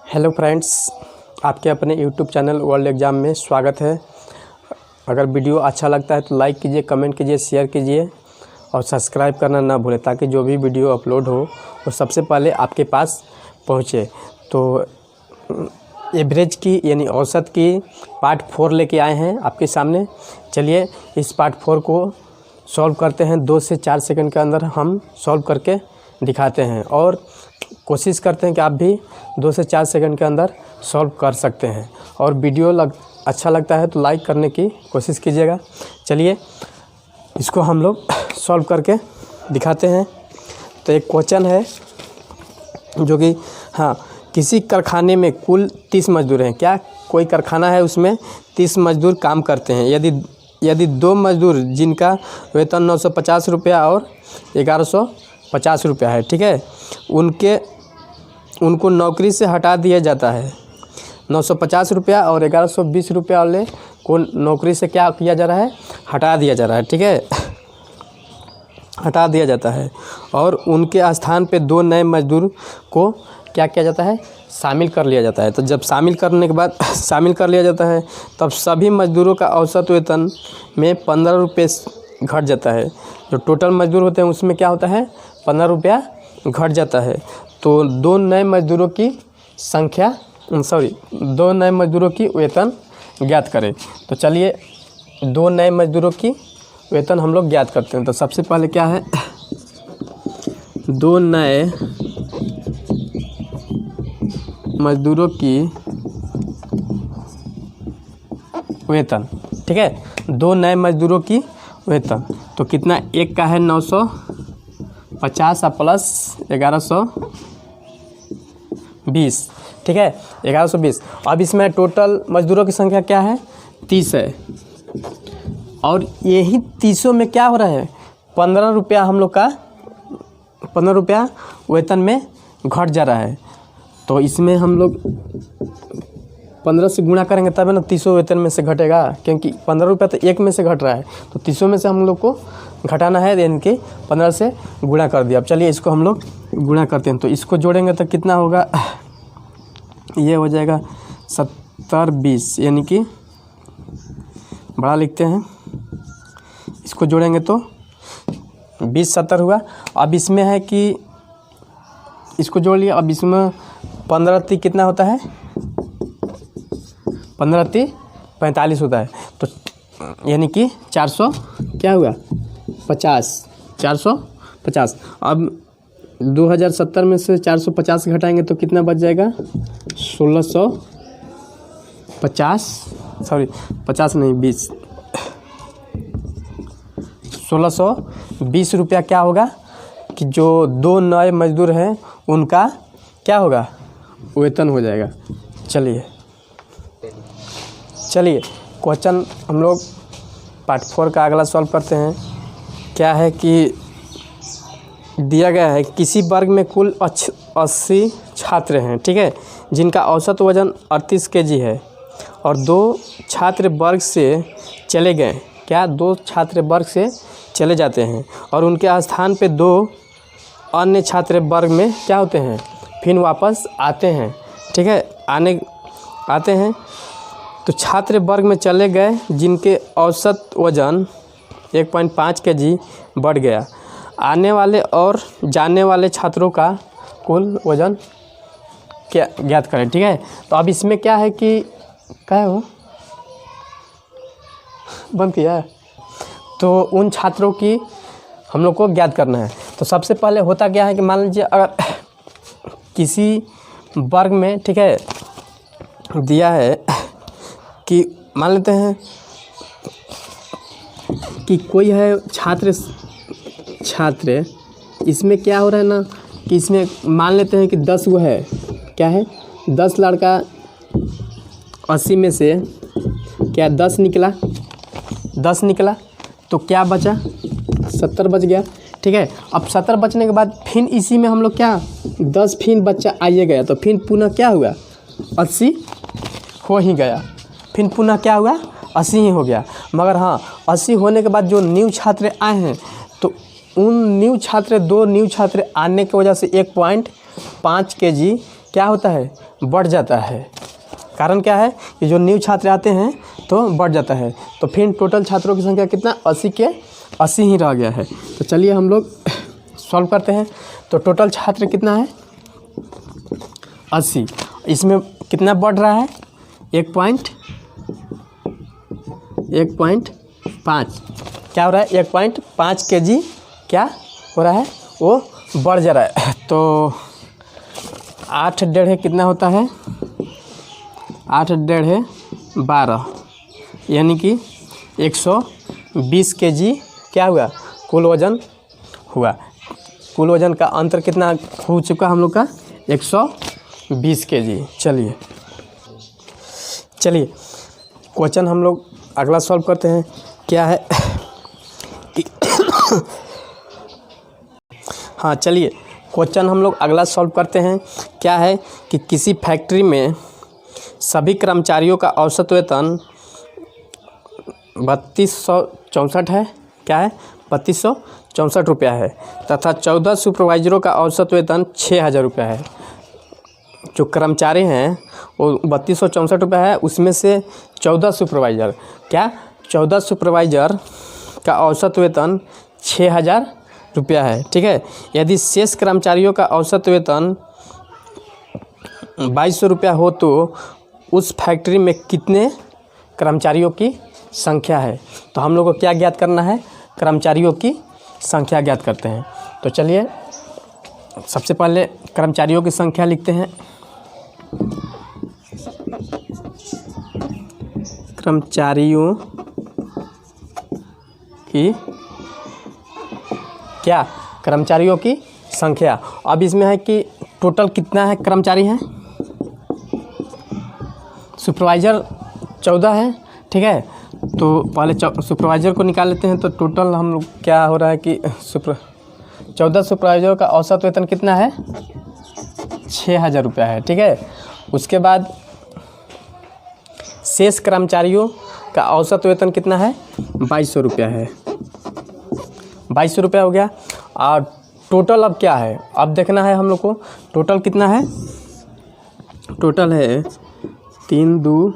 Hello friends, आपके अपने YouTube channel world exam में स्वागत है। अगर वीडियो अच्छा लगता है तो लाइक कीजिए, कमेंट कीजिए, शेयर कीजिए और सब्सक्राइब करना ना भूलें ताकि जो भी वीडियो अपलोड हो वो सबसे पहले आपके पास पहुंचे। तो एवरेज की यानी औसत की पार्ट 4 लेके आए हैं आपके सामने। चलिए इस पार्ट 4 को सॉल्व करते हैं। 2 से 4 सेकंड के अंदर हम सॉल्व करके दिखाते हैं और कोशिश करते हैं कि आप भी 2 से 4 सेकंड के अंदर सॉल्व कर सकते हैं। और वीडियो अच्छा लगता है तो लाइक करने की कोशिश कीजिएगा। चलिए इसको हम लोग सॉल्व करके दिखाते हैं। तो एक क्वेश्चन है जो कि किसी कारखाने में कुल 30 मजदूर हैं। क्या कोई कारखाना है, उसमें 30 मजदूर काम करते हैं। यदि 2 मजदूर जिनका वेतन 950 रुपया और 1150 रुपया है, ठीक है, उनको नौकरी से हटा दिया जाता है। 950 रुपया और 1120 रुपया वाले को नौकरी से क्या किया जा रहा है, हटा दिया जा रहा है, ठीक है, हटा दिया जाता है। और उनके स्थान पे 2 नए मजदूर को क्या किया जाता है, शामिल कर लिया जाता है। तो जब शामिल करने के बाद शामिल कर लिया जाता है तब सभी मजदूरों का औसत वेतन में 15 रुपये घट जाता है। जो टोटल मजदूर होते हैं उसमें क्या होता है, 15 रुपया घट जाता है। तो 2 नए मजदूरों की वेतन ज्ञात करें। तो चलिए 2 नए मजदूरों की वेतन हम लोग ज्ञात करते हैं। तो सबसे पहले क्या है, 2 नए मजदूरों की वेतन, ठीक है, 2 नए मजदूरों की वेतन। तो कितना, एक का है 950 प्लस 1120, ठीक है, 1120। अब इसमें टोटल मजदूरों की संख्या क्या है, 30 है। और यही 30 में क्या हो रहा है, 15 रुपया हम लोग का 15 रुपया वेतन में घट जा रहा है। तो इसमें हम लोग 15 से गुणा करेंगे तब ना 30 वेतन में से घटेगा, क्योंकि 15 रुपया तो एक में से घट रहा है। तो 30 में से हम लोग को घटाना है, यानी कि 15 से गुणा कर दिया। अब चलिए इसको हम लोग गुणा करते हैं। तो इसको जोड़ेंगे तो कितना होगा, ये हो जाएगा 70-20, यानी कि बड़ा लिखते हैं। इसको जोड़ेंगे तो 20-70 हुआ। अब इसमें है कि इसको जोड़ लिया। अब इसमें 15 कितना होता है, 15 45 होता है। तो यानी कि 400 क्या हुआ, 450। अब 2070 में से 450 घटाएंगे तो कितना बच जाएगा, 1620 रुपया क्या होगा कि जो 2 नए मजदूर हैं उनका क्या होगा, वेतन हो जाएगा। चलिए क्वेश्चन हम लोग पार्ट 4 का अगला सॉल्व करते हैं। क्या है कि दिया गया है किसी वर्ग में कुल 80 छात्र हैं, ठीक है, जिनका औसत वजन 38 kg है और 2 छात्र वर्ग से चले गए। क्या 2 छात्र वर्ग से चले जाते हैं और उनके स्थान पे 2 अन्य छात्र वर्ग में क्या होते हैं, फिर वापस आते हैं, ठीक है, आते हैं। तो छात्र वर्ग में चले गए जिनके औसत वजन 1.5 kg बढ़ गया। आने वाले और जाने वाले छात्रों का कुल वजन क्या ज्ञात करें, ठीक है। तो अब इसमें क्या है कि क्या है वो बंद किया है, तो उन छात्रों की हम लोग को ज्ञात करना है। तो सबसे पहले होता क्या है कि मान लीजिए अगर किसी वर्ग में, ठीक है, दिया है कि मान लेते हैं कि कोई है छात्र, इसमें क्या हो रहा है ना कि इसमें मान लेते हैं कि 10 वो है, क्या है, 10 लड़का 80 में से क्या 10 निकला तो क्या बचा, 70 बच गया, ठीक है। अब 70 बचने के बाद फिर इसी में हम लोग क्या 10 फिर बच्चा आइए गया, तो फिर पुनः क्या हुआ, 80 हो ही गया, फिर पुनः क्या हुआ, 80 ही हो गया। मगर 80 होने के बाद जो न्यू छात्र आए हैं तो उन 2 न्यू छात्र आने की वजह से 1.5 kg क्या होता है, बढ़ जाता है। कारण क्या है कि जो न्यू छात्र आते हैं तो बढ़ जाता है। तो फिर टोटल छात्रों की संख्या कितना, 80 के 80 ही रह गया है। तो चलिए हम लोग सॉल्व करते हैं। तो टोटल छात्र कितना है, 80। इसमें कितना बढ़ रहा है, 1.5 क्या हो रहा है, 1.5 kg क्या हो रहा है, वो बढ़ जा रहा है। तो 8 डेढ़ कितना होता है, 8 डेढ़ 12, यानी कि 120 kg क्या हुआ, कुल वज़न हुआ। कुल वज़न का अंतर कितना हो चुका हम लोग का, 120 kg। चलिए क्वेश्चन हम लोग अगला सॉल्व करते हैं। क्या है हाँ चलिए क्वेश्चन हम लोग अगला सॉल्व करते हैं। क्या है कि किसी फैक्ट्री में सभी कर्मचारियों का औसत वेतन 3264 है, क्या है, 3264 रुपया है, तथा 14 सुपरवाइजरों का औसत वेतन 6000 रुपया है। जो कर्मचारी हैं वो 3264 रुपया है, उसमें से 14 सुपरवाइज़र, क्या 14 सुपरवाइज़र का औसत वेतन 6000 रुपया है, ठीक है। यदि शेष कर्मचारियों का औसत वेतन 2200 रुपया हो तो उस फैक्ट्री में कितने कर्मचारियों की संख्या है। तो हम लोग को क्या ज्ञात करना है, कर्मचारियों की संख्या ज्ञात करते हैं। तो चलिए सबसे पहले कर्मचारियों की संख्या लिखते हैं। कर्मचारियों की क्या, कर्मचारियों की संख्या। अब इसमें है कि टोटल कितना है कर्मचारी हैं, सुपरवाइज़र 14 है, ठीक है। तो पहले सुपरवाइज़र को निकाल लेते हैं। तो टोटल हम लोग क्या हो रहा है कि 14 सुपरवाइज़रों का औसत वेतन कितना है, 6000 रुपया है, ठीक है। उसके बाद शेष कर्मचारियों का औसत वेतन कितना है, 2200 रुपया है, 2200 रुपया हो गया। और टोटल अब क्या है, अब देखना है हम लोग को टोटल कितना है। टोटल है 3 2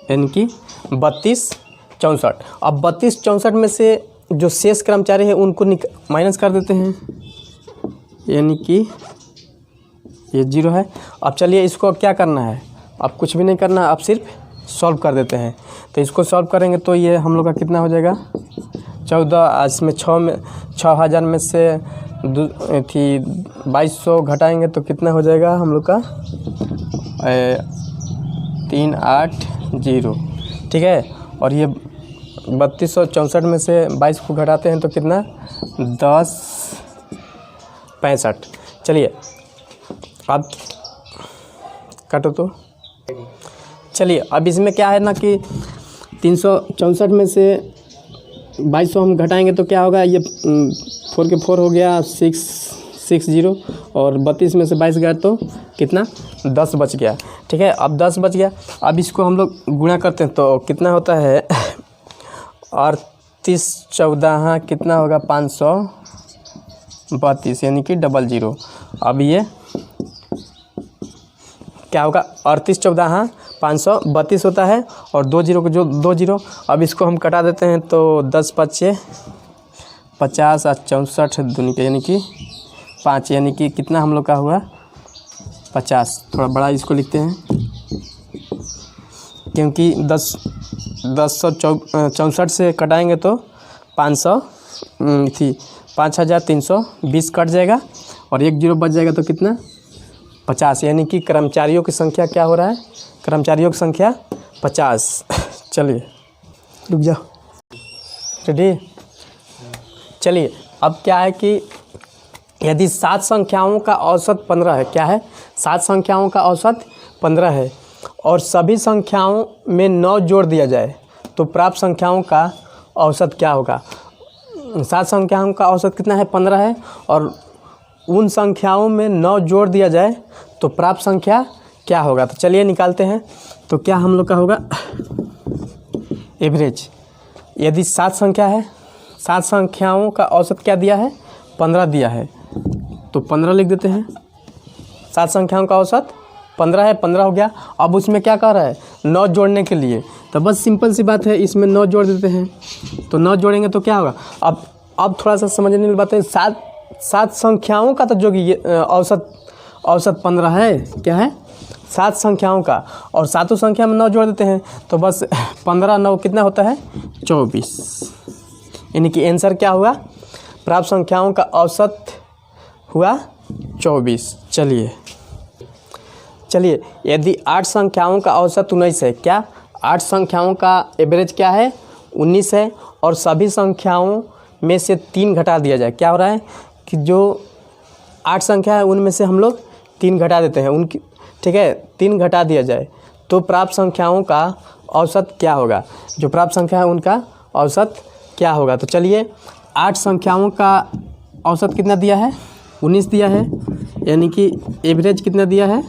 यानी कि 3264। अब 3264 में से जो शेष कर्मचारी हैं उनको माइनस कर देते हैं, यानी कि ये 0 है। अब चलिए इसको अब क्या करना है, अब कुछ भी नहीं करना, अब सिर्फ सॉल्व कर देते हैं। तो इसको सॉल्व करेंगे तो ये हम लोग का कितना हो जाएगा, 14, इसमें 6000 में से 2200 घटाएंगे तो कितना हो जाएगा हम लोग का 380, ठीक है। और ये 3264 में से 22 को घटाते हैं तो कितना 1065। चलिए अब काटो तो। चलिए अब इसमें क्या है ना कि 364 में से 2200 हम घटाएंगे तो क्या होगा, ये 4 के 4 हो गया 660, और 32 में से 22 गया तो कितना 10 बच गया, ठीक है। अब 10 बच गया। अब इसको हम लोग गुणा करते हैं तो कितना होता है, और 3014 कितना होगा 532, यानी कि 00। अब ये क्या होगा, 3814 532 होता है, और 20 को जो 20। अब इसको हम कटा देते हैं तो 10 5 50 और 64 दूनी के यानी कि 5, यानी कि कितना हम लोग का हुआ 50। थोड़ा बड़ा इसको लिखते हैं क्योंकि 1064 से कटाएंगे तो 5320 कट जाएगा, और 1 0 बच जाएगा तो कितना 50, यानी कि कर्मचारियों की संख्या क्या हो रहा है, कर्मचारियों की संख्या 50। चलिए रुक जाओ, रेडी। चलिए अब क्या है कि यदि 7 संख्याओं का औसत 15 है, क्या है 7 संख्याओं का औसत 15 है, और सभी संख्याओं में 9 जोड़ दिया जाए तो प्राप्त संख्याओं का औसत क्या होगा। 7 संख्याओं का औसत कितना है 15 है, और उन संख्याओं में 9 जोड़ दिया जाए तो प्राप्त संख्या क्या होगा। तो चलिए निकालते हैं। तो क्या हम लोग का होगा एवरेज। यदि 7 संख्या है, 7 संख्याओं का औसत क्या दिया है 15 दिया है, तो 15 लिख देते हैं। 7 संख्याओं का औसत 15 है, 15 हो गया। अब उसमें क्या कह रहा है 9 जोड़ने के लिए, तो बस सिंपल सी बात है, इसमें 9 जोड़ देते हैं। तो 9 जोड़ेंगे तो क्या होगा, अब थोड़ा सा समझने वाली बात है, 7 संख्याओं का तो जो कि औसत 15 है, क्या है 7 संख्याओं का, और सातों संख्या में 9 जोड़ देते हैं, तो बस 15 9 कितना होता है 24। यानी कि आंसर क्या हुआ, प्राप्त संख्याओं का औसत हुआ 24। चलिए यदि 8 संख्याओं का औसत 19 है, क्या 8 संख्याओं का एवरेज क्या है 19 है, और सभी संख्याओं में से 3 घटा दिया जाए। क्या हो रहा है कि जो 8 संख्या है उनमें से हम लोग 3 घटा देते हैं उनकी, ठीक है, 3 घटा दिया जाए तो प्राप्त संख्याओं का औसत क्या होगा, जो प्राप्त संख्या है उनका औसत क्या होगा। तो चलिए 8 संख्याओं का औसत कितना दिया है 19 दिया है, यानी कि एवरेज कितना दिया है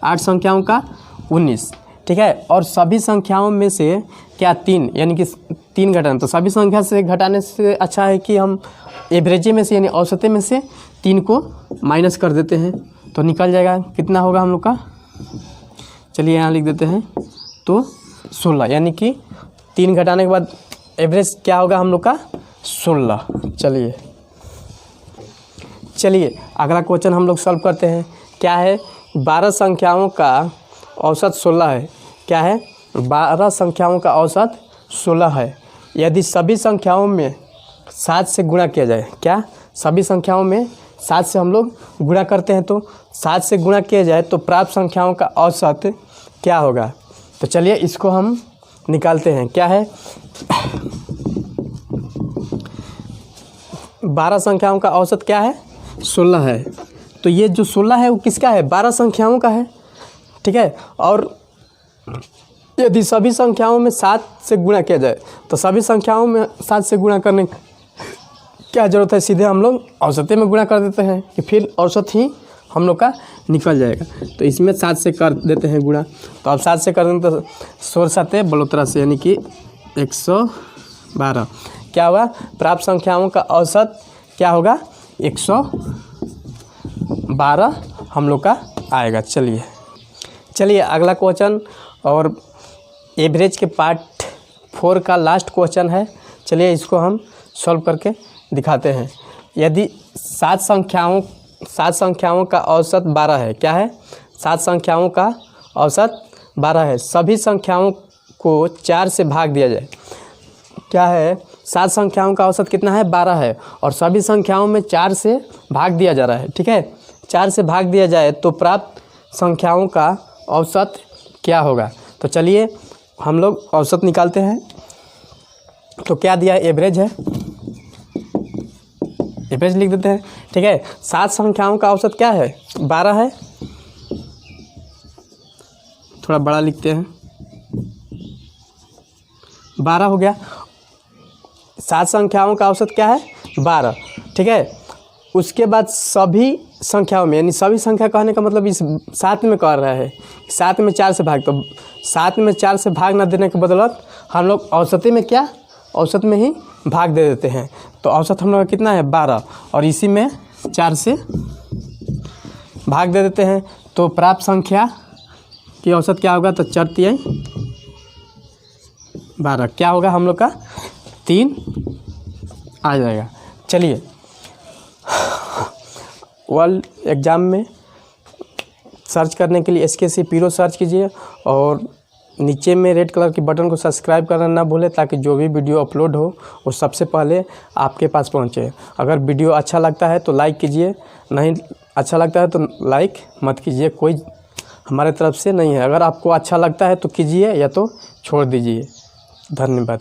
8 संख्याओं का 19, ठीक है, और सभी संख्याओं में से क्या 3, यानी कि 3 घटाना, तो सभी संख्या से घटाने से अच्छा है कि हम एवरेजे में से यानी औसते में से 3 को माइनस कर देते हैं, तो निकल जाएगा कितना होगा हम लोग का। चलिए यहाँ लिख देते हैं, तो 16, यानी कि 3 घटाने के बाद एवरेज क्या होगा हम लोग का 16। चलिए अगला क्वेश्चन हम लोग सॉल्व करते हैं। क्या है 12 संख्याओं का औसत 16 है, क्या है 12 संख्याओं का औसत 16 है। यदि सभी संख्याओं में 7 से गुणा किया जाए, क्या सभी संख्याओं में 7 से हम लोग गुणा करते हैं, तो 7 से गुणा किया जाए तो प्राप्त संख्याओं का औसत क्या होगा। तो चलिए इसको हम निकालते हैं। क्या है 12 संख्याओं का औसत क्या है 16 है, तो ये जो 16 है वो किसका है 12 संख्याओं का है, ठीक है। और यदि सभी संख्याओं में 7 से गुणा किया जाए, तो सभी संख्याओं में 7 से गुणा करने क्या ज़रूरत है, सीधे हम लोग औसते में गुणा कर देते हैं कि फिर औसत ही हम लोग का निकल जाएगा। तो इसमें 7 से कर देते हैं गुणा, तो अब 7 से कर देंगे तो 16 7 बलोतरा से, यानी कि 112। क्या हुआ प्राप्त संख्याओं का औसत क्या होगा 112 हम लोग का आएगा। चलिए अगला क्वेश्चन और एवरेज के पार्ट 4 का लास्ट क्वेश्चन है। चलिए इसको हम सॉल्व करके दिखाते हैं। यदि 7 संख्याओं का औसत 12 है, क्या है 7 संख्याओं का औसत 12 है, सभी संख्याओं को 4 से भाग दिया जाए। क्या है 7 संख्याओं का औसत कितना है 12 है, और सभी संख्याओं में 4 से भाग दिया जा रहा है, ठीक है, 4 से भाग दिया जाए तो प्राप्त संख्याओं का औसत क्या होगा। तो चलिए हम लोग औसत निकालते हैं। तो क्या दिया है एवरेज है, एवरेज लिख देते हैं, ठीक है। 7 संख्याओं का औसत क्या है 12 है, थोड़ा बड़ा लिखते हैं, 12 हो गया। 7 संख्याओं का औसत क्या है 12, ठीक है। उसके बाद सभी संख्याओं में, यानी सभी संख्या कहने का मतलब इस 7 में कह रहा है 7 में 4 से भाग, तो 7 में 4 से भाग ना देने के बदौलत हम लोग औसते में क्या औसत में ही भाग दे देते हैं। तो औसत हम लोग का कितना है 12, और इसी में 4 से भाग दे देते हैं, तो प्राप्त संख्या की औसत क्या होगा, तो 4 3 12 क्या होगा हम लोग का 3 आ जाएगा। चलिए वर्ल्ड एग्ज़ाम में सर्च करने के लिए SKC Piro सर्च कीजिए, और नीचे में रेड कलर की बटन को सब्सक्राइब करना ना भूलें, ताकि जो भी वीडियो अपलोड हो वो सबसे पहले आपके पास पहुंचे। अगर वीडियो अच्छा लगता है तो लाइक कीजिए, नहीं अच्छा लगता है तो लाइक मत कीजिए, कोई हमारे तरफ से नहीं है। अगर आपको अच्छा लगता है तो कीजिए या तो छोड़ दीजिए। धन्यवाद।